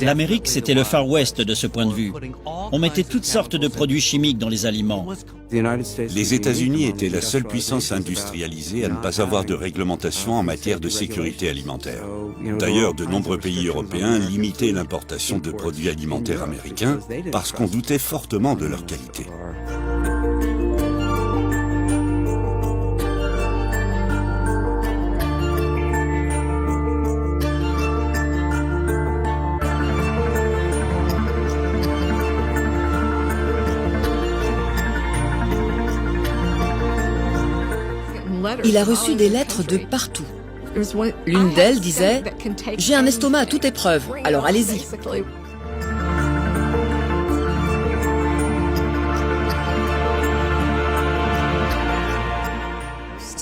L'Amérique, c'était le Far West de ce point de vue. On mettait toutes sortes de produits chimiques dans les aliments. Les États-Unis étaient la seule puissance industrialisée à ne pas avoir de réglementation en matière de sécurité alimentaire. D'ailleurs, de nombreux pays européens limitaient l'importation de produits alimentaires américains parce qu'on doutait fortement de leur qualité. Il a reçu des lettres de partout. L'une d'elles disait « J'ai un estomac à toute épreuve, alors allez-y ».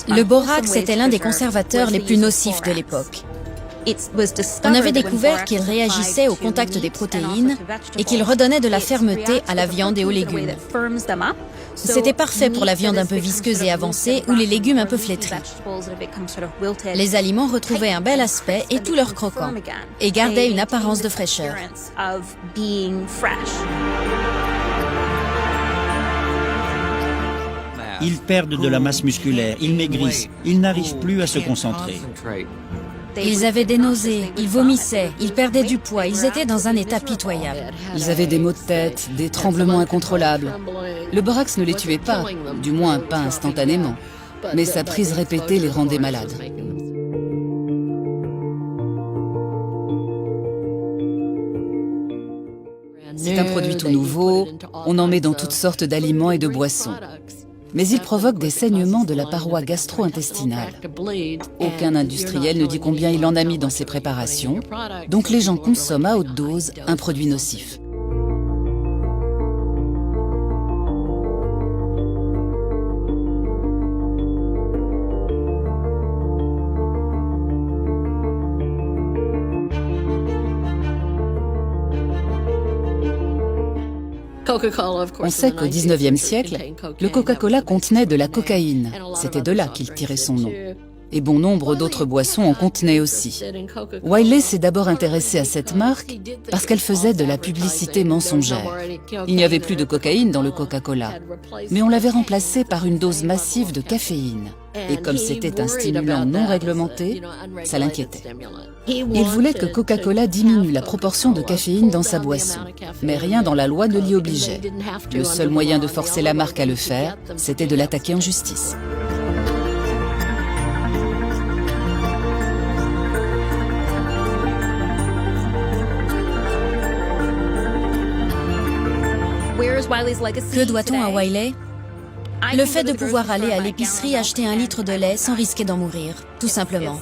Le borax était l'un des conservateurs les plus nocifs de l'époque. On avait découvert qu'il réagissait au contact des protéines et qu'il redonnait de la fermeté à la viande et aux légumes. C'était parfait pour la viande un peu visqueuse et avancée ou les légumes un peu flétris. Les aliments retrouvaient un bel aspect et tout leur croquant, et gardaient une apparence de fraîcheur. Ils perdent de la masse musculaire, ils maigrissent, ils n'arrivent plus à se concentrer. Ils avaient des nausées, ils vomissaient, ils perdaient du poids, ils étaient dans un état pitoyable. Ils avaient des maux de tête, des tremblements incontrôlables. Le borax ne les tuait pas, du moins pas instantanément, mais sa prise répétée les rendait malades. C'est un produit tout nouveau, on en met dans toutes sortes d'aliments et de boissons. Mais il provoque des saignements de la paroi gastro-intestinale. Aucun industriel ne dit combien il en a mis dans ses préparations, donc les gens consomment à haute dose un produit nocif. On sait qu'au XIXe siècle, le Coca-Cola contenait de la cocaïne. C'était de là qu'il tirait son nom. Et bon nombre d'autres boissons en contenaient aussi. Wiley s'est d'abord intéressé à cette marque parce qu'elle faisait de la publicité mensongère. Il n'y avait plus de cocaïne dans le Coca-Cola, mais on l'avait remplacée par une dose massive de caféine. Et comme c'était un stimulant non réglementé, ça l'inquiétait. Il voulait que Coca-Cola diminue la proportion de caféine dans sa boisson, mais rien dans la loi ne l'y obligeait. Le seul moyen de forcer la marque à le faire, c'était de l'attaquer en justice. Que doit-on à Wiley? Le fait de pouvoir aller à l'épicerie acheter un litre de lait sans risquer d'en mourir, tout simplement.